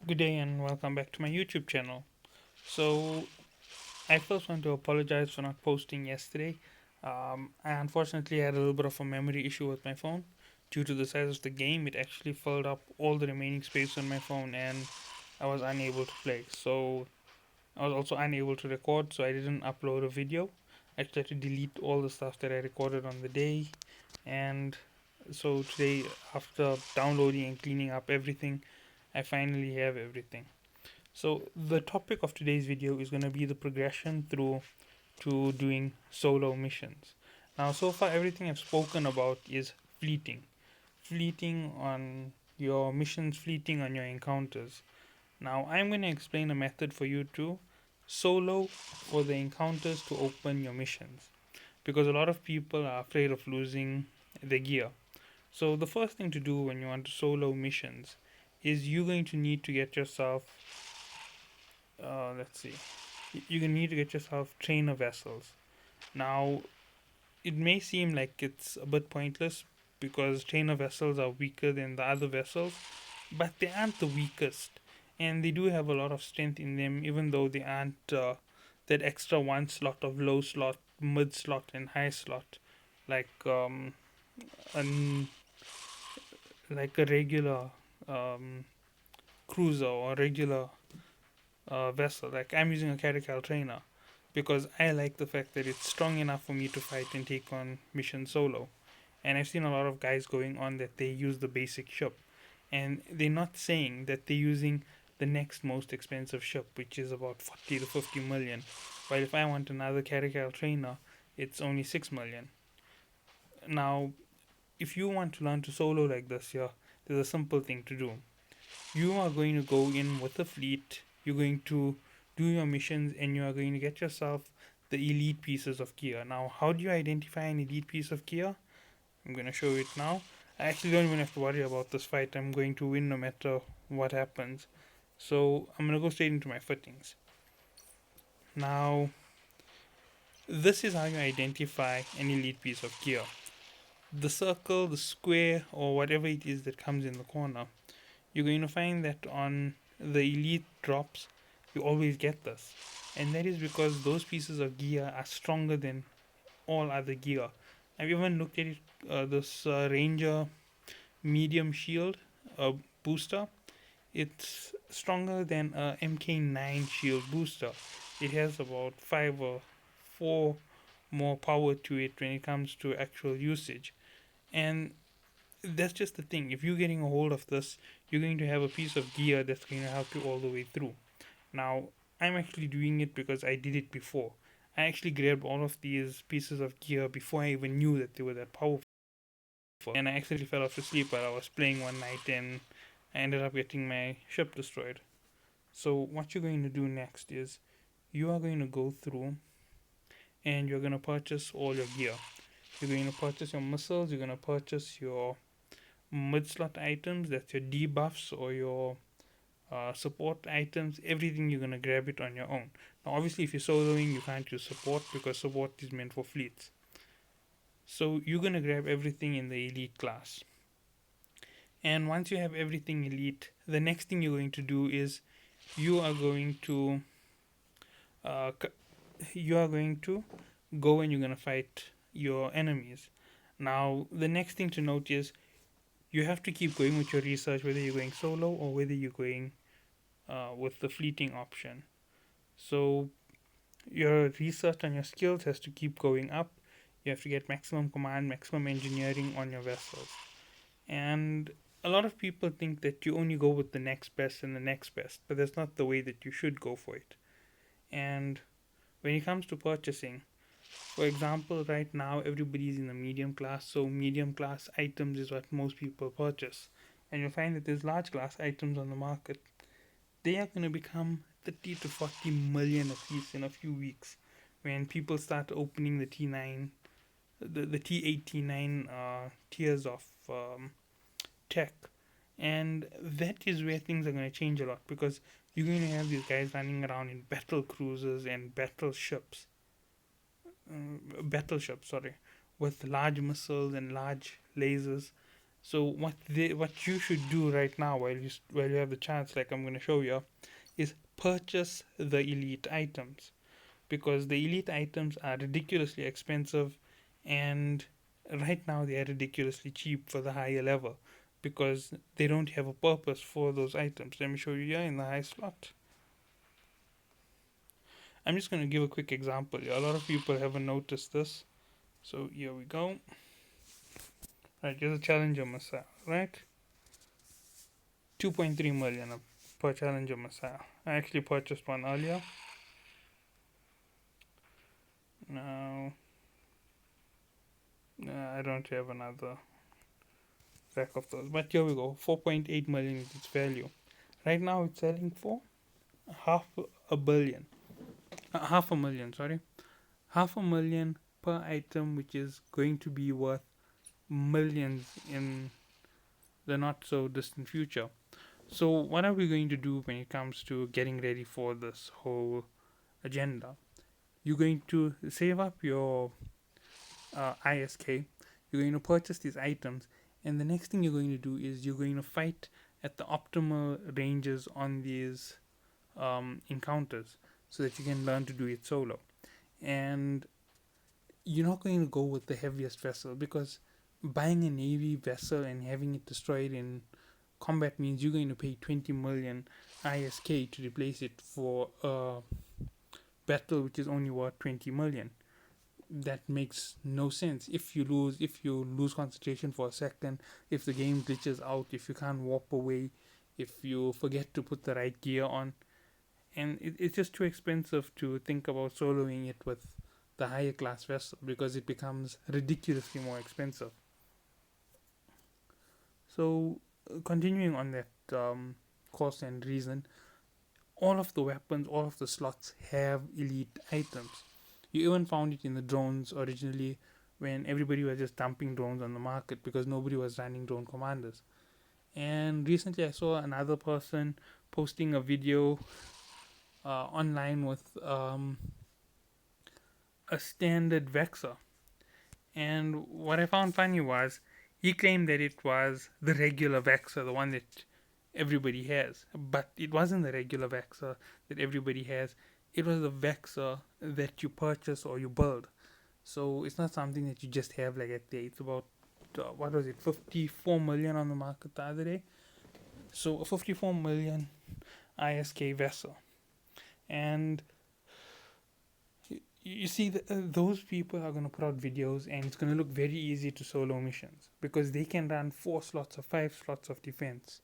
Good day and welcome back to my YouTube channel. So, I first want to apologize for not posting yesterday. I unfortunately had a little bit of a memory issue with my phone. Due to the size of the game, it actually filled up all the remaining space on my phone and I was unable to play. So, I was also unable to record, so I didn't upload a video. I actually had to delete all the stuff that I recorded on the day. And so, today, after downloading and cleaning up everything, I finally have everything. So the topic of today's video is going to be the progression through to doing solo missions. Now, so far everything I've spoken about is fleeting, fleeting on your missions, fleeting on your encounters. Now, I'm going to explain a method for you to solo for the encounters to open your missions because a lot of people are afraid of losing their gear. So the first thing to do when you want to solo missions is you're going to need to get yourself let's see. You need to get yourself trainer vessels. Now, it may seem like it's a bit pointless because trainer vessels are weaker than the other vessels, but they aren't the weakest, and they do have a lot of strength in them, even though they aren't that extra one slot of low slot, mid slot, and high slot, like an like a regular um, cruiser or regular vessel. Like I'm using a Caracal trainer because I like the fact that it's strong enough for me to fight and take on mission solo. And I've seen a lot of guys going on that they use the basic ship, and they're not saying that they're using the next most expensive ship, which is about 40 to 50 million. While if I want another Caracal trainer, it's only 6 million. Now, if you want to learn to solo like this, yeah, there's a simple thing to do. You are going to go in with a fleet, you're going to do your missions, and you are going to get yourself the elite pieces of gear. Now, how do you identify an elite piece of gear? I'm going to show it now. I actually don't even have to worry about this fight. I'm going to win no matter what happens. So I'm going to go straight into my fittings. Now, this is how you identify an elite piece of gear. The circle, the square, or whatever it is that comes in the corner, you're going to find that on the elite drops, you always get this. And that is because those pieces of gear are stronger than all other gear. I've even looked at it, this Ranger medium shield booster. It's stronger than a MK9 shield booster. It has about 5 or 4 more power to it when it comes to actual usage. And that's just the thing. If you're getting a hold of this, you're going to have a piece of gear that's going to help you all the way through. Now, I'm actually doing it because I did it before. I actually grabbed all of these pieces of gear before I even knew that they were that powerful. And I accidentally fell off to sleep while I was playing one night and I ended up getting my ship destroyed. So, what you're going to do next is you are going to go through and you're going to purchase all your gear. You're going to purchase your missiles, you're going to purchase your mid slot items, that's your debuffs or your support items, everything you're going to grab it on your own. Now, obviously, if you're soloing, you can't use support because support is meant for fleets. So, you're going to grab everything in the elite class. And once you have everything elite, the next thing you're going to do is you are going to uh, you are going to go and you're going to fight your enemies. Now, the next thing to note is you have to keep going with your research, whether you're going solo or whether you're going with the fleeting option. So your research and your skills has to keep going up. You have to get maximum command, maximum engineering on your vessels. And a lot of people think that you only go with the next best and the next best, but that's not the way that you should go for it. And when it comes to purchasing, for example, right now everybody's in the medium class, so medium class items is what most people purchase. And you'll find that there's large class items on the market. They are going to become 30 to 40 million at least in a few weeks when people start opening the T9, the T8, T9 tiers of tech. And that is where things are going to change a lot because you're going to have these guys running around in battle cruisers and battleships, sorry, with large missiles and large lasers. So what you should do right now while you have the chance, like I'm going to show you, is purchase the elite items, because the elite items are ridiculously expensive, and right now they are ridiculously cheap for the higher level because they don't have a purpose for those items. Let me show you here in the high slot. I'm just going to give a quick example. A lot of people haven't noticed this. So here we go. Right, here's a Challenger Missile, right? 2.3 million per Challenger Missile. I actually purchased one earlier. Now, I don't have another pack of those. But here we go. 4.8 million is its value. Right now it's selling for half a billion. Half a million, sorry. Half a million per item, which is going to be worth millions in the not so distant future. So, what are we going to do when it comes to getting ready for this whole agenda? You're going to save up your ISK, you're going to purchase these items, and the next thing you're going to do is you're going to fight at the optimal ranges on these encounters so that you can learn to do it solo. And you're not going to go with the heaviest vessel, because buying a navy vessel and having it destroyed in combat means you're going to pay 20 million ISK to replace it for a battle which is only worth 20 million. That makes no sense. If you lose concentration for a second, if the game glitches out, if you can't warp away, if you forget to put the right gear on, and it's just too expensive to think about soloing it with the higher class vessel, because it becomes ridiculously more expensive. So, continuing on that course and reason, all of the weapons, all of the slots have elite items. You even found it in the drones originally, when everybody was just dumping drones on the market because nobody was running drone commanders. And recently I saw another person posting a video online with a standard Vexor. And what I found funny was he claimed that it was the regular Vexor, the one that everybody has. But it wasn't the regular Vexor that everybody has. It was the Vexor that you purchase or you build. So it's not something that you just have like at day. It's about what was it, 54 million on the market the other day. So a 54 million ISK vessel, and you see those people are going to put out videos, and it's going to look very easy to solo missions because they can run 4 slots or 5 slots of defense.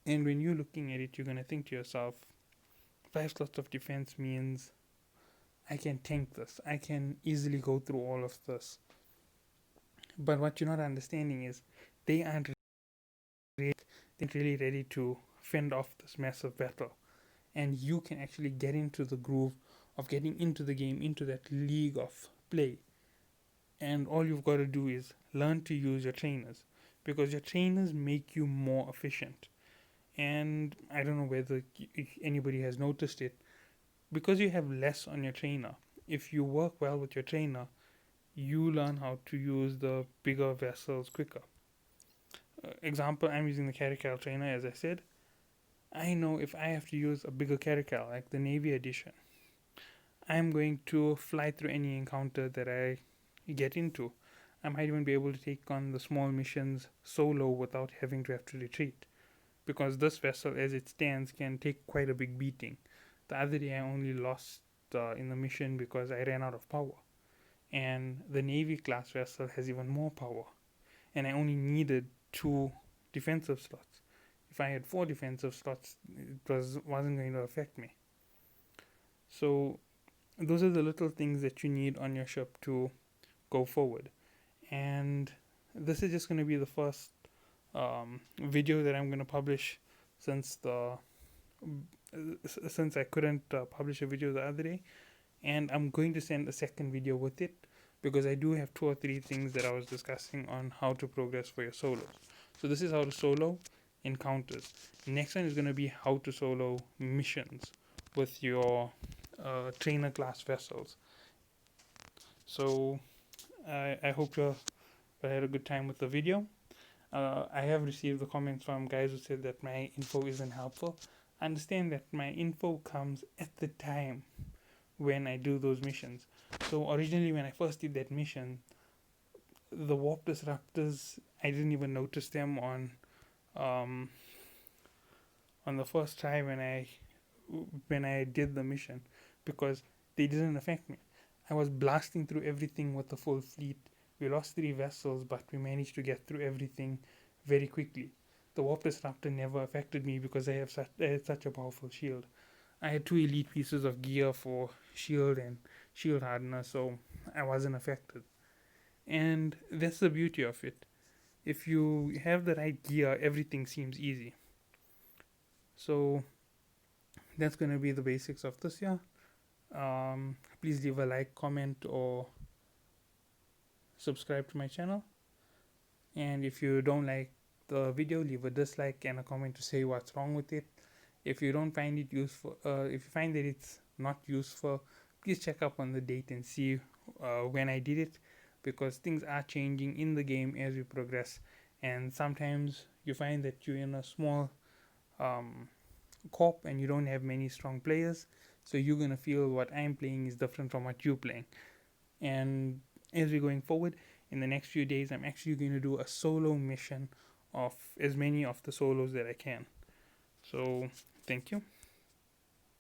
And when you're looking at it, you're going to think to yourself, 5 slots of defense means I can tank this, I can easily go through all of this. But what you're not understanding is they aren't really ready to fend off this massive battle, and you can actually get into the groove of getting into the game, into that league of play. And all you've got to do is learn to use your trainers, because your trainers make you more efficient. And I don't know whether anybody has noticed it, because you have less on your trainer. If you work well with your trainer, you learn how to use the bigger vessels quicker. Example, I'm using the Caracal trainer, as I said. I know if I have to use a bigger Caracal, like the Navy edition, I'm going to fly through any encounter that I get into. I might even be able to take on the small missions solo without having to have to retreat, because this vessel, as it stands, can take quite a big beating. The other day I only lost in the mission because I ran out of power, and the Navy class vessel has even more power, and I only needed 2 defensive slots. If I had 4 defensive slots, it wasn't going to affect me. So those are the little things that you need on your ship to go forward. And this is just going to be the first video that I'm going to publish since I couldn't publish a video the other day, and I'm going to send a second video with it, because I do have 2 or 3 things that I was discussing on how to progress for your solos. So this is how to solo encounters. Next one is going to be how to solo missions with your trainer class vessels. So I hope you had a good time with the video. I have received the comments from guys who said that my info isn't helpful. I understand that my info comes at the time when I do those missions. So originally, when I first did that mission, the warp disruptors, I didn't even notice them um, on the first try when I did the mission, because they didn't affect me. I was blasting through everything with the full fleet. We lost 3 vessels, but we managed to get through everything very quickly. The warp disruptor never affected me because I had such a powerful shield. I had 2 elite pieces of gear for shield and shield hardener, so I wasn't affected. And that's the beauty of it. If you have the right gear, everything seems easy. So that's gonna be the basics of this year. Please leave a like, comment, or subscribe to my channel. And if you don't like the video, leave a dislike and a comment to say what's wrong with it. If you don't find it useful, if you find that it's not useful, please check up on the date and see when I did it, because things are changing in the game as we progress. And sometimes you find that you're in a small um, corp and you don't have many strong players, so you're gonna feel what I'm playing is different from what you're playing. And as we're going forward, in the next few days, I'm actually going to do a solo mission of as many of the solos that I can. So thank you.